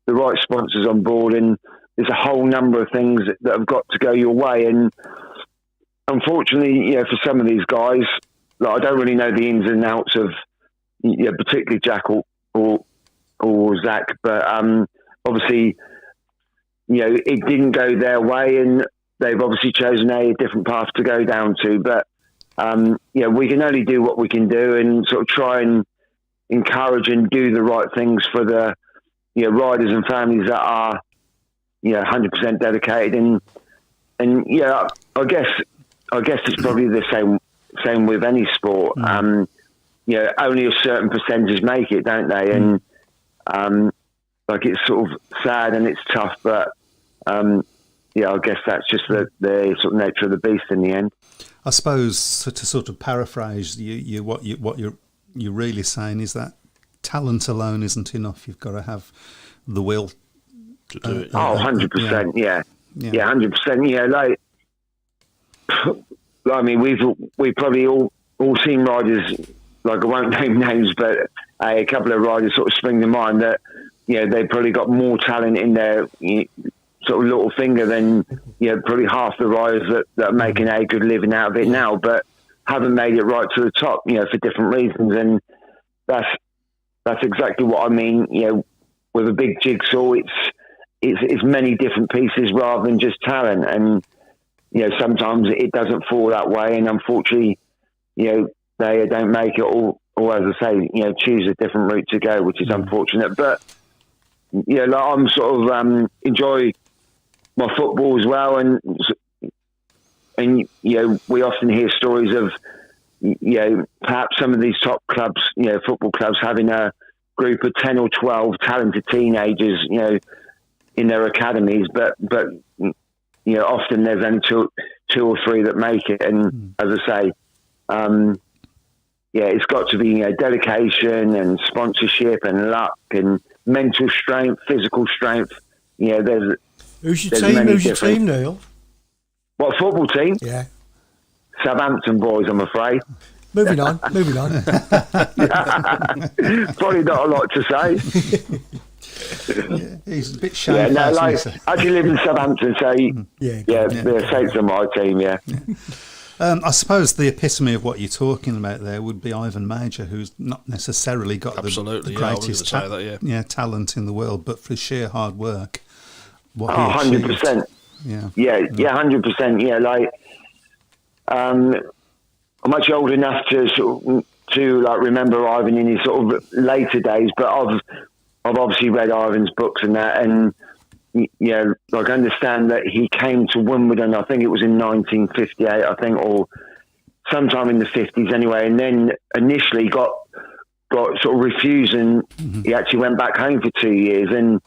the right sponsors on board, and there's a whole number of things that have got to go your way. And unfortunately, for some of these guys, I don't really know the ins and outs of, particularly Jack or Zach, but obviously, it didn't go their way, and they've obviously chosen a different path to go down to. But we can only do what we can do, and sort of try and encourage and do the right things for the riders and families that are 100% dedicated, and I guess it's probably the same with any sport. Only a certain percentage make it, don't they? And it's sort of sad and it's tough, but I guess that's just the sort of nature of the beast in the end. I suppose, to sort of paraphrase what you're really saying is that talent alone isn't enough. You've got to have the will to do it. 100%, yeah, 100%. I mean, we've probably all seen riders, like, I won't name names, but a couple of riders sort of spring to mind that they've probably got more talent in their sort of little finger than probably half the riders that are making a good living out of it now, but haven't made it right to the top, for different reasons. And that's exactly what I mean. With a big jigsaw, it's many different pieces rather than just talent. And sometimes it doesn't fall that way, and unfortunately, they don't make it, or as I say, choose a different route to go, which is unfortunate. But I'm sort of enjoy my football as well, and we often hear stories of perhaps some of these top clubs, football clubs, having a group of 10 or 12 talented teenagers, in their academies, but often there's only two or three that make it. And as I say, it's got to be dedication and sponsorship and luck and mental strength, physical strength. Who's your there's team? many Who's your different- team, Neil? What football team? Yeah. Southampton boys, I'm afraid. Moving on. Probably not a lot to say. He's a bit Yeah, shamefaced. no, like isn't he? I actually live in Southampton, so Yeah. the Saints are my team. Yeah. I suppose the epitome of what you're talking about there would be Ivan Major, who's not necessarily got the Absolutely, yeah, I was greatest gonna say that, talent in the world, but for sheer hard work, what he 100%. achieved. Yeah, 100%. Yeah, like I'm actually old enough to like remember Ivan in his sort of later days, but I've obviously read Ivan's books and that, and like I understand that he came to Wimbledon. I think it was in 1958, I think, or sometime in the 50s anyway, and then initially got sort of refused, and he actually went back home for 2 years. And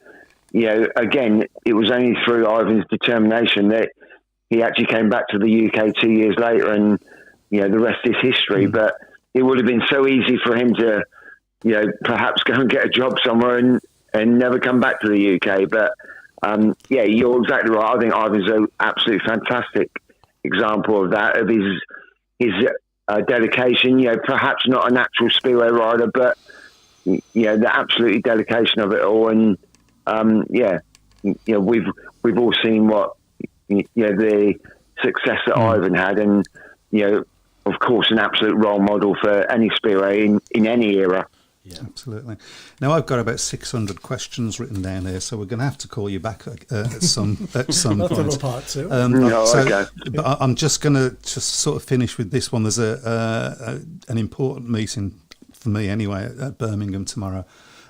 again, it was only through Ivan's determination that he actually came back to the UK 2 years later, and the rest is history. But it would have been so easy for him to perhaps go and get a job somewhere and never come back to the UK. But you're exactly right. I think Ivan's an absolutely fantastic example of that, of his dedication. Perhaps not an actual speedway rider, but the absolute dedication of it all. And we've all seen what the success that Ivan had, and of course, an absolute role model for any speedway in any era. Yeah, absolutely. Now I've got about 600 questions written down here, so we're going to have to call you back at some That's point. a part two. Okay. But I'm just going to sort of finish with this one. There's an important meeting for me anyway at Birmingham tomorrow.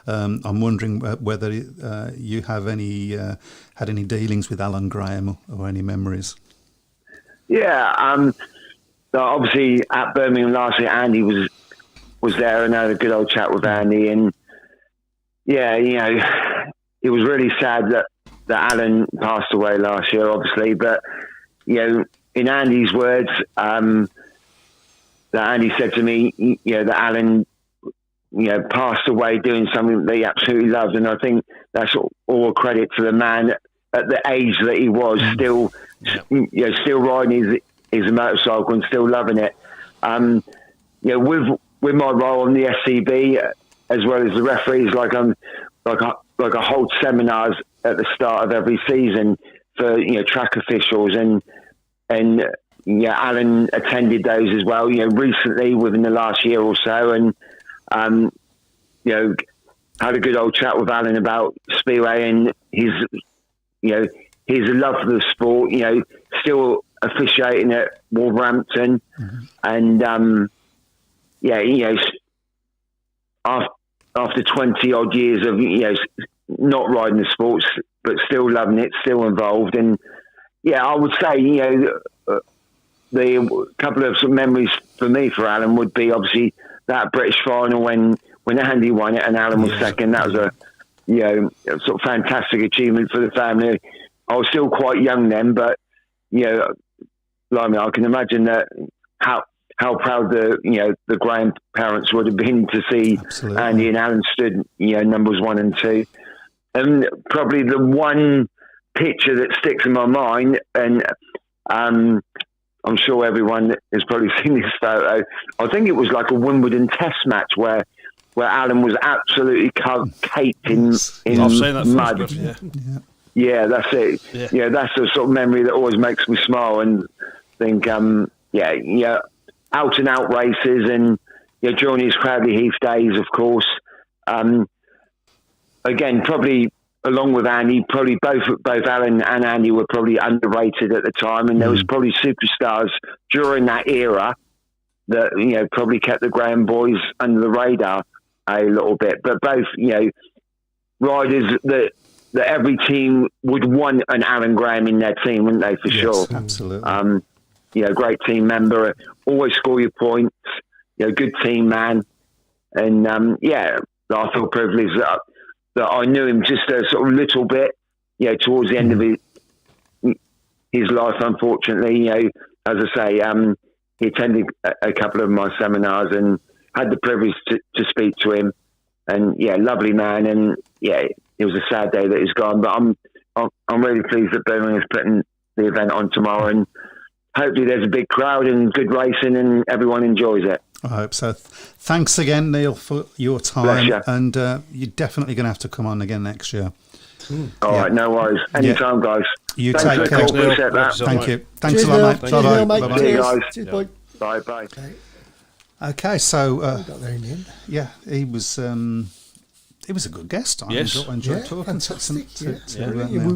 I'm wondering whether you have had any dealings with Alan Graham or any memories. Yeah, obviously at Birmingham last year, Andy was there, and I had a good old chat with Andy, and it was really sad that Alan passed away last year, obviously, but in Andy's words, that Andy said to me, that Alan passed away doing something that he absolutely loved, and I think that's all credit to the man at the age that he was, still riding his motorcycle and still loving it. With my role on the SCB, as well as the referees, like I hold seminars at the start of every season for track officials, and Alan attended those as well. Recently within the last year or so, and had a good old chat with Alan about Speedway and his love for the sport. Still officiating at Wolverhampton, and after 20 odd years of not riding the sports but still loving it, still involved, and I would say the couple of memories for me for Alan would be obviously that British final when Andy won it and Alan was second. That was a sort of fantastic achievement for the family. I was still quite young then, but I can imagine that how proud the grandparents would have been to see Absolutely. Andy and Alan stood numbers 1 and 2. And probably the one picture that sticks in my mind, and I'm sure everyone has probably seen this photo. I think it was like a Wimbledon Test match where Alan was absolutely caked in I've seen that mud. photograph, Yeah, that's it. Yeah. That's the sort of memory that always makes me smile and think, out and out races, and during his Crowley Heath days, of course. Again, probably along with Andy, probably both Alan and Andy were probably underrated at the time, and there was probably superstars during that era that probably kept the Graham boys under the radar a little bit. But both riders that every team would want an Alan Graham in their team, wouldn't they? For sure, Absolutely. Great team member, always score your points. Good team man, and I feel privileged that I knew him just a sort of little bit. Towards the end of his life, unfortunately. As I say, he attended a couple of my seminars, and had the privilege to speak to him, and lovely man. And it was a sad day that he's gone, but I'm really pleased that Birmingham is putting the event on tomorrow, and hopefully there's a big crowd and good racing, and everyone enjoys it. I hope so. Thanks again, Neil, for your time. Bless you. And you're definitely going to have to come on again next year. All right, no worries. Anytime, guys. You Thanks take for the care. call. Appreciate that. Thank you. Thanks Cheers, a lot, Neil. mate. Cheers, Bye-bye. Neil, mate. Bye-bye. See you Cheers. guys. Cheers, Yeah. bye. Bye. Okay. Okay, so Got there in the end. he was a good guest. I Yes. enjoyed talking fantastic. to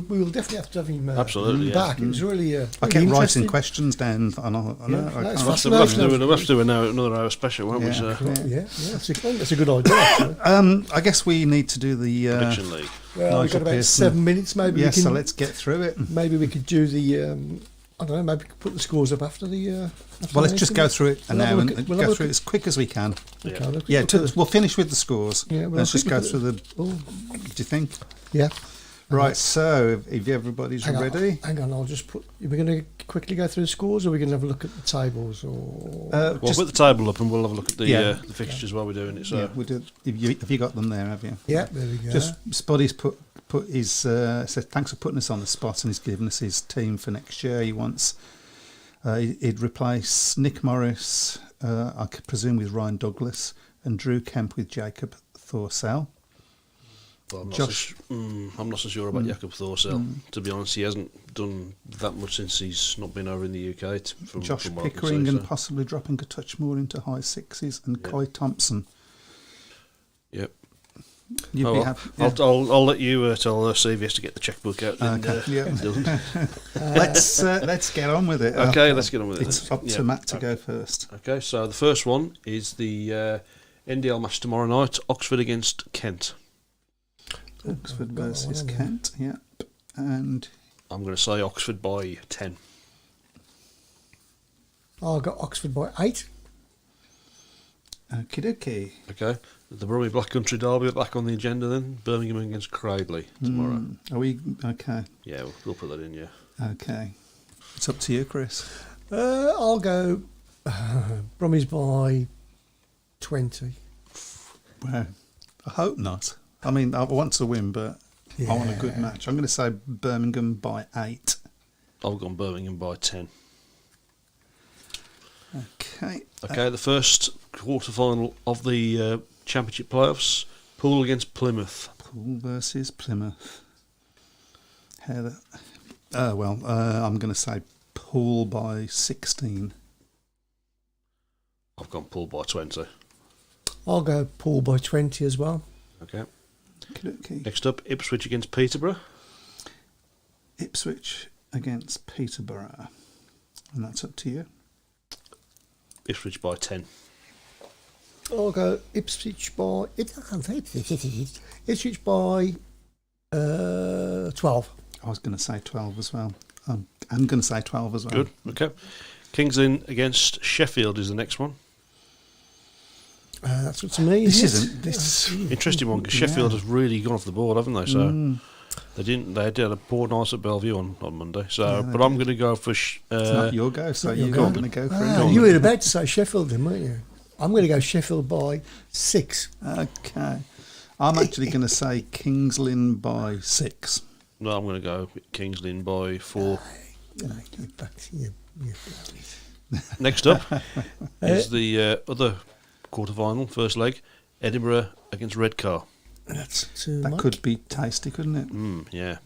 We will definitely have to have him Absolutely, back. It was really, I kept really writing interesting. questions down. I know. I that's can't- We'll have to do another hour special, won't we? Yeah. So, That's a good idea. Actually. I guess we need to do the. Prediction League. Well, we've got about Pearson. 7 minutes. Maybe Yeah, we can. so let's get through it. Maybe we could do the. I don't know. Maybe we could put the scores up after the. After Well, the let's just meeting. go through it We'll now have a and look at- we'll go have a through it look as quick as we can. at- okay, look Yeah, at the- we'll finish with the scores. Yeah, well, Let's just go look at through the. Oh, Do you think? yeah. Right, so if everybody's ready. Hang on, I'll just put. Are we going to quickly go through the scores, or are we going to have a look at the tables, or? We'll Just- put the table up and we'll have a look at the Yeah. the fixtures while we're doing it. So, yeah, we did. Have you got them there? Have you? Yeah, there we go. Just Spuddy's put his said thanks for putting us on the spot, and he's given us his team for next year. He wants he'd replace Nick Morris, I could presume, with Ryan Douglas, and Drew Kemp with Jacob Thorsell. well, Josh- I'm not so sure about Jakob Thorsell. To be honest, he hasn't done that much since he's not been over in the UK. From Josh what I can Pickering see, and so. possibly dropping a touch more into high sixes, and Kai Thompson. Yep. You'd Oh, be well, happy. I'll let you tell CVS to get the checkbook out. And, Okay, yeah. Dylan. Let's get on with it. Okay, let's get on with it. It's up to Matt to go first. Okay, so the first one is the NDL match tomorrow night, Oxford against Kent. Oxford versus Kent. Yep. And I'm going to say Oxford by 10. I got Oxford by 8. okie dokie. Okay, the Bromley Black Country Derby back on the agenda then. Birmingham against Cradley tomorrow. Are we okay? Yeah, we'll put that in, yeah. Okay. It's up to you, Chris. I'll go Brummies by 20. Well, I hope not. I mean, I want to win, but I want a good match. I'm going to say Birmingham by 8. I've gone Birmingham by 10. Okay. Okay, the first quarter-final of the Championship playoffs, Poole against Plymouth. Poole versus Plymouth. I'm going to say Poole by 16. I've gone Poole by 20. I'll go Poole by 20 as well. Okay. Okay. Next up, Ipswich against Peterborough. Ipswich against Peterborough. And that's up to you. Ipswich by 10. I'll go Ipswich by... Ipswich by 12. I was going to say 12 as well. I'm going to say 12 as well. Good, okay. Kings Lynn against Sheffield is the next one. That's what to me. This isn't isn't... it? This, Interesting one, because Sheffield has really gone off the board, haven't they? So they didn't. They did a poor night at Bellevue on Monday. So, but I'm going to go for... it's not your go, so your you're go. going to go for Ah, it. you were about to say Sheffield then, weren't you? I'm going to go Sheffield by 6. Okay. I'm actually going to say Kings Lynn by 6. No, I'm going to go Kings Lynn by 4. Get back to you. Next up is the other quarter-final, first leg, Edinburgh against Redcar. That's too That much. could be tasty, couldn't it? Yeah.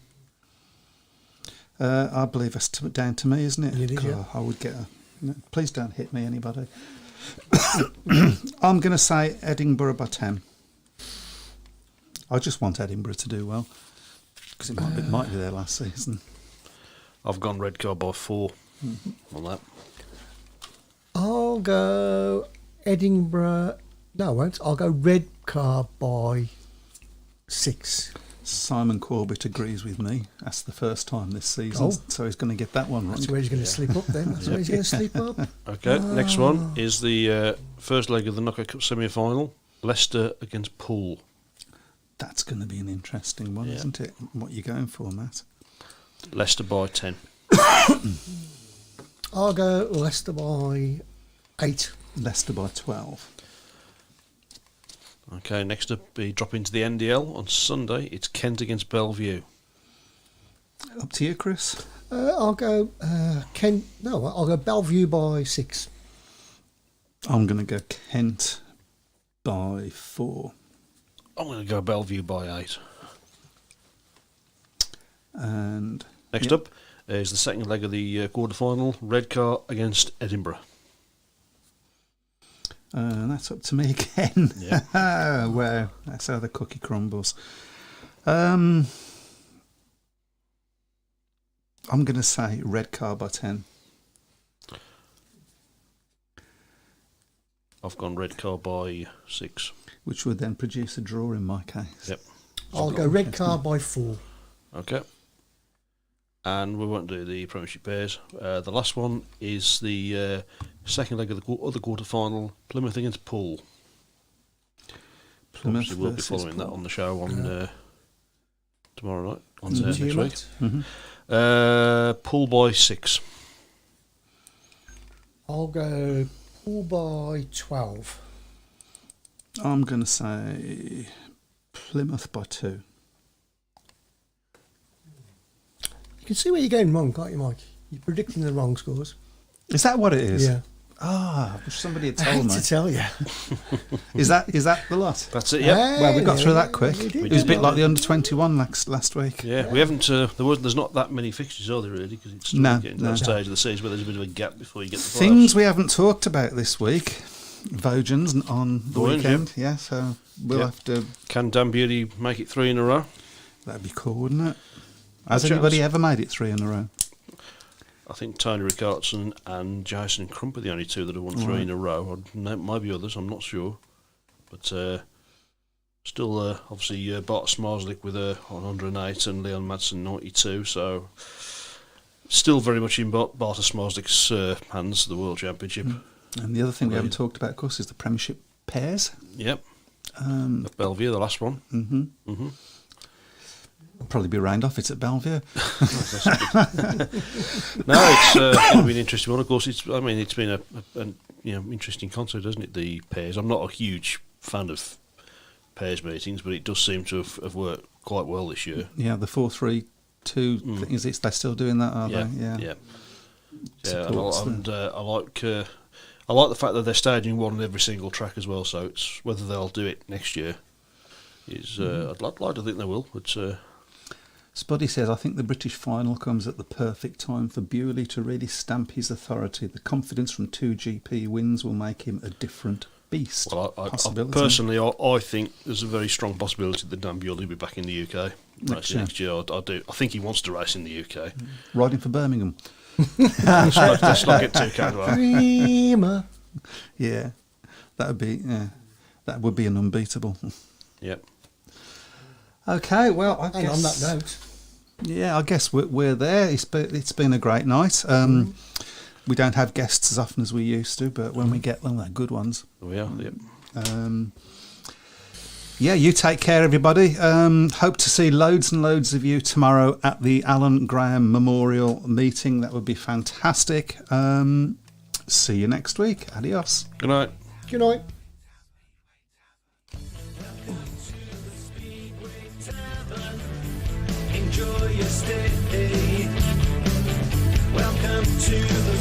I believe it's down to me, isn't it? It is, yeah. God, I would get a... No, please don't hit me, anybody. I'm going to say Edinburgh by 10. I just want Edinburgh to do well, because it might be their last season. I've gone Redcar by 4 on that. I'll go Edinburgh. No, I won't. I'll go Redcar by 6. Simon Corbett agrees with me. That's the first time this season, Oh. so he's going to get that one right. That's where he's going to slip up then. That's where he's going to slip up. Okay, next one is the first leg of the Knockout Cup semi-final, Leicester against Poole. That's going to be an interesting one, Yeah. isn't it? What are you going for, Matt? Leicester by 10. I'll go Leicester by 8. Leicester by 12. Okay, next up, we drop into the NDL on Sunday. It's Kent against Bellevue. Up to you, Chris. I'll go Kent. No, I'll go Bellevue by 6. I'm going to go Kent by 4. I'm going to go Bellevue by 8. And next up is the second leg of the quarter-final, Redcar against Edinburgh. That's up to me again. Yeah. Wow, that's how the cookie crumbles. I'm going to say Redcar by 10. I've gone Redcar by 6. Which would then produce a draw in my case. Yep. I'll go Redcar by 4. Okay. And we won't do the Premiership Pairs. The last one is the second leg of the other quarter-final, Plymouth against Poole. Plymouth Obviously, we'll be versus following that Poole. on the show on tomorrow night, on next week. Mm-hmm. Poole by 6. I'll go Poole by 12. I'm going to say Plymouth by 2. You can see where you're going wrong, can't you, Mike? You're predicting the wrong scores. Is that what it is? Yeah. Ah, I wish somebody had I told hate me. to tell you. Is that the lot? That's it, yeah. Well, we got through that quick. we did. It was a bit like the under-21 last week. Yeah, we haven't. There's not that many fixtures, are there, really? Because it's still getting to that stage of the season where there's a bit of a gap before you get the playoffs. Things we haven't talked about this week. Vogens on the Voyage, weekend. Yeah, so we'll have to... Can Dan Beauty make it 3 in a row? That'd be cool, wouldn't it? Has Chance. anybody ever made it 3 in a row? I think Tony Rickardson and Jason Crump are the only two that have won 3 in a row. Maybe others, I'm not sure. But still, obviously, Bart Smarslick with on 108 and Leon Madsen 92. So still very much in Bart Smarslick's hands, the World Championship. And the other thing we haven't talked about, of course, is the Premiership Pairs. Yep. At Bellevue, the last one. Mm-hmm. Mm-hmm. I'll probably be round off. It's at Bellevue. No, it's going to be an interesting one. Of course, it's been a interesting concept, hasn't it? The pairs. I'm not a huge fan of pairs meetings, but it does seem to have worked quite well this year. Yeah, the 4-3-2 thing, is they're still doing that, are they? Yeah. Supports And I like the fact that they're staging one on every single track as well. So it's whether they'll do it next year is I'd like to think they will, but. Spuddy says, I think the British final comes at the perfect time for Bewley to really stamp his authority. The confidence from 2 GP wins will make him a different beast. Well, I personally, I think there's a very strong possibility that Dan Bewley will be back in the UK next year. I do. I think he wants to race in the UK. Riding for Birmingham. Let's not get too carried away. Prima. Yeah, that would be an unbeatable. Yep. Okay, well, I And guess on that note, yeah, I guess we're there. It's been a great night. We don't have guests as often as we used to, but when we get them, they're good ones. We are. Yep. Yeah, you take care, everybody. Hope to see loads and loads of you tomorrow at the Alan Graham Memorial meeting. That would be fantastic. See you next week. Adios. Good night. good night. Enjoy your stay. Welcome to the